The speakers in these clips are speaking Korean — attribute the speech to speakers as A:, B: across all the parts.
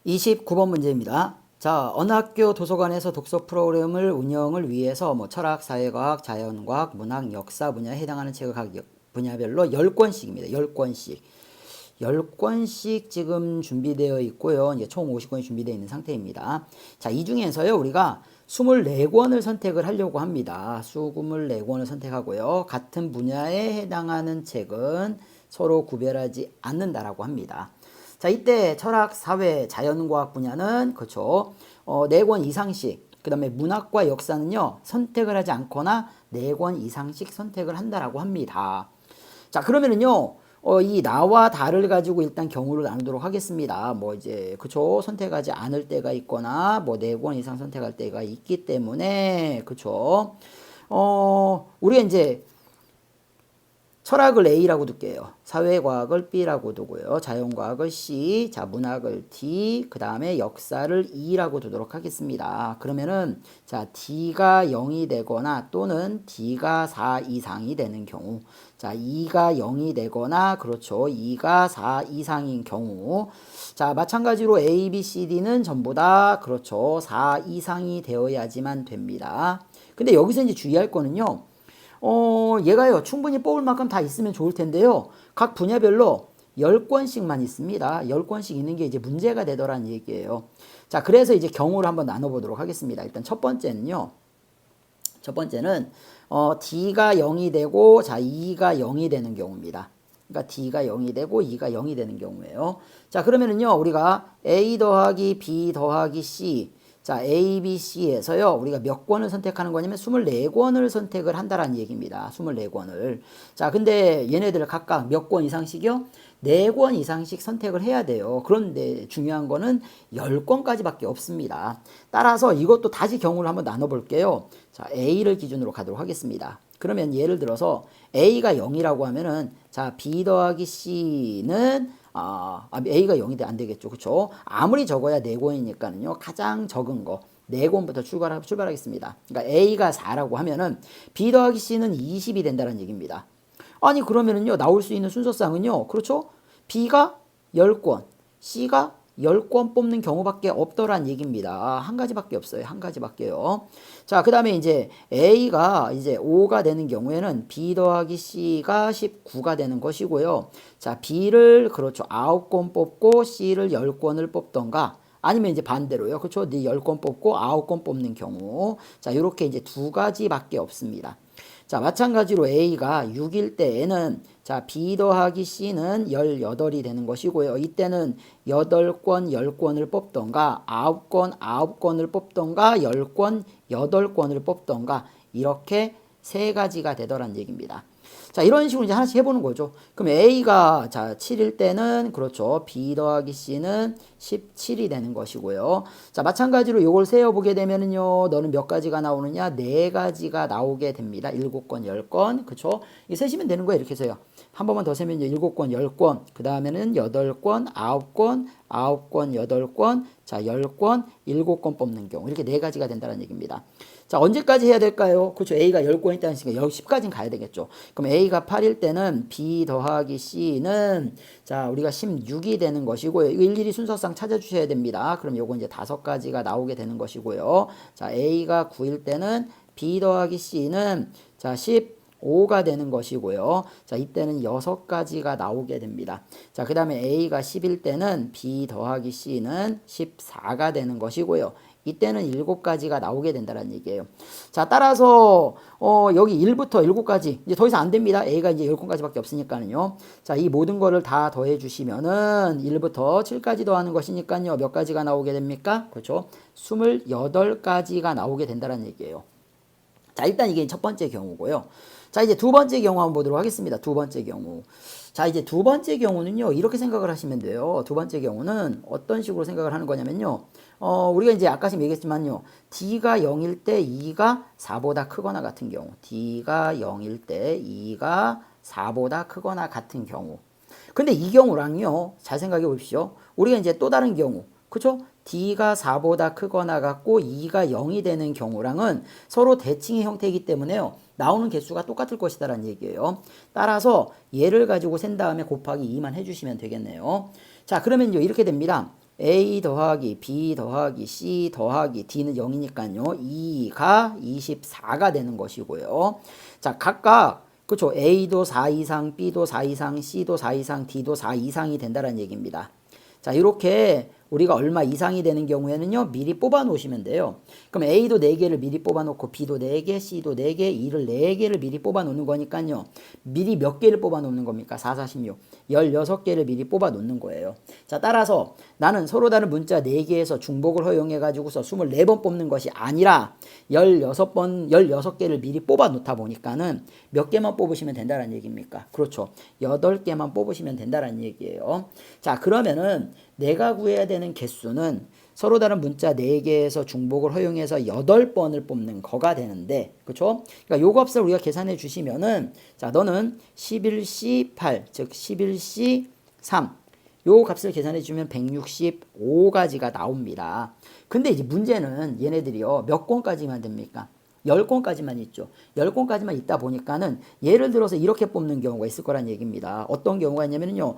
A: 29번 문제입니다. 자, 어느 학교 도서관에서 독서 프로그램을 운영을 위해서 철학, 사회과학, 자연과학, 문학, 역사 분야에 해당하는 책을 각 분야별로 10권씩입니다. 10권씩. 10권씩 지금 준비되어 있고요. 이제 총 50권이 준비되어 있는 상태입니다. 자, 이 중에서요, 우리가 24권을 선택을 하려고 합니다. 24권을 선택하고요. 같은 분야에 해당하는 책은 서로 구별하지 않는다라고 합니다. 자, 이때 철학, 사회, 자연과학 분야는 그렇죠. 4권 이상씩. 그 다음에 문학과 역사는요, 선택을 하지 않거나 4권 이상씩 선택을 한다라고 합니다. 자, 그러면은요, 이 나와 다를 가지고 일단 경우를 나누도록 하겠습니다. 그쵸. 선택하지 않을 때가 있거나, 4권 이상 선택할 때가 있기 때문에, 그쵸. 우리가 이제 철학을 A라고 둘게요. 사회과학을 B라고 두고요. 자연과학을 C, 자, 문학을 D, 그 다음에 역사를 E라고 두도록 하겠습니다. 그러면은, 자, D가 0이 되거나 또는 D가 4 이상이 되는 경우, 자, E가 0이 되거나, 그렇죠. E가 4 이상인 경우, 자, 마찬가지로 A, B, C, D는 전부 다, 그렇죠. 4 이상이 되어야지만 됩니다. 근데 여기서 이제 주의할 거는요, 얘가요, 충분히 뽑을 만큼 다 있으면 좋을 텐데요. 각 분야별로 10권씩만 있습니다. 10권씩 있는 게 이제 문제가 되더란 얘기예요. 자, 그래서 이제 경우를 한번 나눠보도록 하겠습니다. 일단 첫 번째는, D가 0이 되고, 자, E가 0이 되는 경우입니다. 그러니까 D가 0이 되고, E가 0이 되는 경우예요. 자, 그러면은요, 우리가 A 더하기 B 더하기 C, 자, A, B, C에서요, 우리가 몇 권을 선택하는 거냐면 24권을 선택을 한다라는 얘기입니다. 24권을. 자, 근데 얘네들 각각 몇 권 이상씩이요? 4권 이상씩 선택을 해야 돼요. 그런데 중요한 거는 10권까지밖에 없습니다. 따라서 이것도 다시 경우를 한번 나눠볼게요. 자, A를 기준으로 가도록 하겠습니다. 그러면 예를 들어서 A가 0이라고 하면은, 자, B 더하기 C는 A가 0이 안 되겠죠. 그쵸? 아무리 적어야 4권이니까는요. 가장 적은 거. 4권부터 출발하겠습니다. 그러니까 A가 4라고 하면은 B 더하기 C는 20이 된다는 얘기입니다. 아니, 그러면은요. 나올 수 있는 순서상은요. 그렇죠? B가 10권, C가 10권 뽑는 경우밖에 없더란 얘기입니다. 한 가지밖에 없어요. 한 가지밖에요. 자, 그 다음에 이제 A가 이제 5가 되는 경우에는 B 더하기 C가 19가 되는 것이고요. 자, B를 그렇죠. 9권 뽑고 C를 10권을 뽑던가 아니면 이제 반대로요. 그렇죠. 네 10권 뽑고 9권 뽑는 경우. 자, 이렇게 이제 두 가지밖에 없습니다. 자, 마찬가지로 A가 6일 때에는 자, B 더하기 C는 18이 되는 것이고요. 이때는 8권 10권을 뽑던가 9권 9권을 뽑던가 10권 8권을 뽑던가 이렇게 세 가지가 되더란 얘기입니다. 자, 이런 식으로 이제 하나씩 해보는 거죠. 그럼 A가 자 7일 때는 그렇죠. B 더하기 C는 17이 되는 것이고요. 자, 마찬가지로 이걸 세어보게 되면은요. 너는 몇 가지가 나오느냐? 4가지가 나오게 됩니다. 7권, 10권. 그쵸? 이 세시면 되는 거예요. 이렇게 해서요. 한 번만 더 세면요. 7권, 10권. 그 다음에는 8권, 9권, 9권, 8권. 자, 10권, 7권 뽑는 경우. 이렇게 4가지가 된다는 얘기입니다. 자, 언제까지 해야 될까요? 그렇죠. A가 10권 있다는 시니까 10까지는 가야 되겠죠. 그럼 A가 8일 때는 B 더하기 C는 자, 우리가 16이 되는 것이고요. 이거 일일이 순서상 찾아주셔야 됩니다. 그럼 요거 이제 5가지가 나오게 되는 것이고요. 자, A가 9일 때는 B 더하기 C는 자, 15가 되는 것이고요. 자, 이때는 6가지가 나오게 됩니다. 자, 그 다음에 A가 10일 때는 B 더하기 C는 14가 되는 것이고요. 이때는 7가지가 나오게 된다는 얘기예요. 자, 따라서 여기 1부터 7까지 이제 더 이상 안 됩니다. A가 이제 10권까지밖에 없으니까는요. 자, 이 모든 거를 다 더해 주시면은 1부터 7까지 더하는 것이니까요. 몇 가지가 나오게 됩니까? 그렇죠? 28가지가 나오게 된다는 얘기예요. 자, 일단 이게 첫 번째 경우고요. 자, 이제 두 번째 경우 한번 보도록 하겠습니다. 두 번째 경우. 자, 이제 두 번째 경우는요, 이렇게 생각을 하시면 돼요. 두 번째 경우는 어떤 식으로 생각을 하는 거냐면요. 우리가 이제 아까 지금 얘기했지만요. D가 0일 때 2가 4보다 크거나 같은 경우. D가 0일 때 2가 4보다 크거나 같은 경우. 근데 이 경우랑요, 잘 생각해 보십시오. 우리가 이제 또 다른 경우. 그쵸? D가 4보다 크거나 같고 2가 0이 되는 경우랑은 서로 대칭의 형태이기 때문에요. 나오는 개수가 똑같을 것이다라는 얘기예요. 따라서 얘를 가지고 센 다음에 곱하기 2만 해주시면 되겠네요. 자, 그러면요 이렇게 됩니다. A 더하기 B 더하기 C 더하기 D는 0이니까요. 2가 24가 되는 것이고요. 자, 각각 그렇죠. A도 4 이상, B도 4 이상, C도 4 이상, D도 4 이상이 된다는 얘기입니다. 자, 이렇게 우리가 얼마 이상이 되는 경우에는요, 미리 뽑아 놓으시면 돼요. 그럼 A도 4개를 미리 뽑아 놓고, B도 4개, C도 4개, E를 4개를 미리 뽑아 놓는 거니까요. 미리 몇 개를 뽑아 놓는 겁니까? 4, 4, 16. 16개를 미리 뽑아 놓는 거예요. 자, 따라서 나는 서로 다른 문자 4개에서 중복을 허용해 가지고서 24번 뽑는 것이 아니라 16개를 미리 뽑아 놓다 보니까는 몇 개만 뽑으시면 된다는 얘기입니까? 그렇죠. 8개만 뽑으시면 된다는 얘기예요. 자, 그러면은 내가 구해야 되는 개수는 서로 다른 문자 4개에서 중복을 허용해서 8번을 뽑는 거가 되는데, 그렇죠? 그러니까 요 값을 우리가 계산해 주시면은, 자, 너는 11C8, 즉 11C3, 요 값을 계산해 주면 165가지가 나옵니다. 근데 이제 문제는 얘네들이요, 몇 권까지만 됩니까? 10권까지만 있죠. 10권까지만 있다 보니까는 예를 들어서 이렇게 뽑는 경우가 있을 거란 얘기입니다. 어떤 경우가 있냐면요,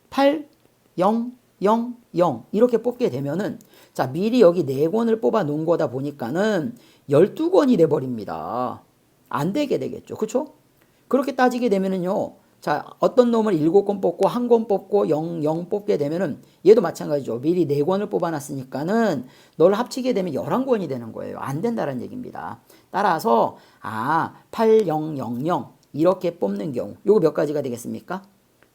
A: 8, 0, 0, 0 이렇게 뽑게 되면은, 자, 미리 여기 4권을 뽑아 놓은 거다 보니까는 12권이 돼 버립니다. 안 되게 되겠죠. 그렇죠? 그렇게 따지게 되면은요, 자, 어떤 놈을 7권 뽑고 1권 뽑고 0, 0 뽑게 되면은 얘도 마찬가지죠. 미리 4권을 뽑아 놨으니까는 널 합치게 되면 11권이 되는 거예요. 안 된다는 얘기입니다. 따라서 8, 0, 0, 0 이렇게 뽑는 경우, 요거 몇 가지가 되겠습니까?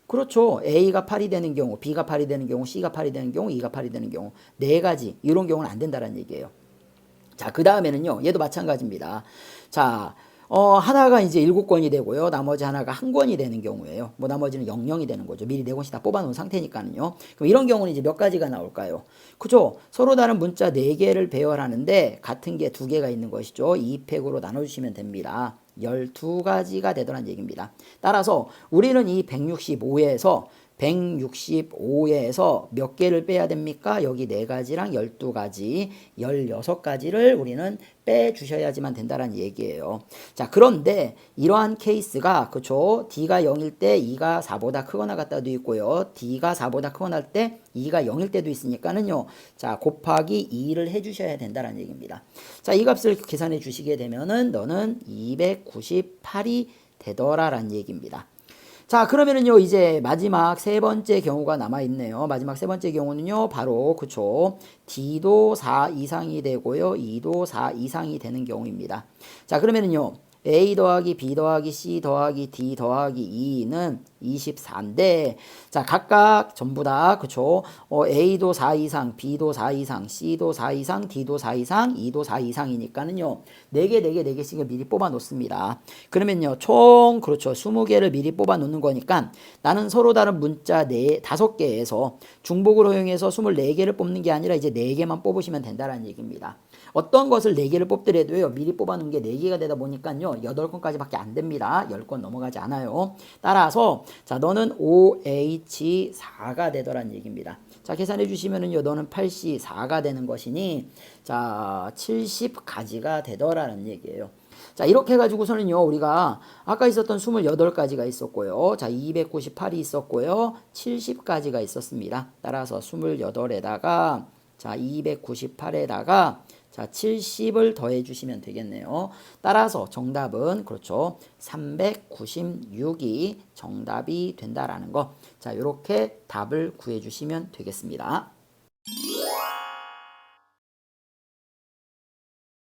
A: 그렇죠. A가 8이 되는 경우, B가 8이 되는 경우, C가 8이 되는 경우, E가 8이 되는 경우, 4가지. 이런 경우는 안 된다는 얘기예요. 자, 그 다음에는요, 얘도 마찬가지입니다. 자, 하나가 이제 7권이 되고요. 나머지 하나가 1권이 되는 경우예요. 뭐 나머지는 00이 되는 거죠. 미리 4권씩 다 뽑아놓은 상태니까는요. 그럼 이런 경우는 이제 몇 가지가 나올까요? 그죠? 서로 다른 문자 4개를 배열하는데 같은 게 2개가 있는 것이죠. 2팩으로 나눠주시면 됩니다. 12가지가 되더란 얘기입니다. 따라서 우리는 이 165에서 몇 개를 빼야 됩니까? 여기 4가지랑 12가지, 16가지를 우리는 빼주셔야지만 된다는 얘기예요. 자, 그런데 이러한 케이스가, 그쵸? D가 0일 때 2가 4보다 크거나 같다도 있고요. D가 4보다 크거나 할 때 2가 0일 때도 있으니까는요. 자, 곱하기 2를 해주셔야 된다는 얘기입니다. 자, 이 값을 계산해 주시게 되면은 너는 298이 되더라라는 얘기입니다. 자, 그러면은요, 이제 마지막 3번째 경우가 남아있네요. 마지막 3번째 경우는요, 바로, 그쵸. D도 4 이상이 되고요, E도 4 이상이 되는 경우입니다. 자, 그러면은요, A 더하기 B 더하기 C 더하기 D 더하기 E는 24인데, 자, 각각 전부 다, 그쵸. A도 4 이상, B도 4 이상, C도 4 이상, D도 4 이상, E도 4 이상이니까는요, 4개씩을 미리 뽑아 놓습니다. 그러면요, 총, 그렇죠. 20개를 미리 뽑아 놓는 거니까 나는 서로 다른 문자 5개에서 중복을 허용해서 24개를 뽑는 게 아니라 이제 4개만 뽑으시면 된다는 얘기입니다. 어떤 것을 4개를 뽑더라도요, 미리 뽑아놓은 게 4개가 되다 보니까요, 8권까지밖에 안 됩니다. 10권 넘어가지 않아요. 따라서, 자, 너는 OH4가 되더란 얘기입니다. 자, 계산해 주시면은요, 너는 8C4가 되는 것이니, 자, 70가지가 되더라는 얘기예요. 자, 이렇게 해가지고서는요, 우리가 아까 있었던 28가지가 있었고요. 자, 298이 있었고요. 70가지가 있었습니다. 따라서 28에다가, 자, 298에다가, 자, 70을 더해 주시면 되겠네요. 따라서 정답은, 그렇죠. 396이 정답이 된다라는 거. 자, 이렇게 답을 구해 주시면 되겠습니다.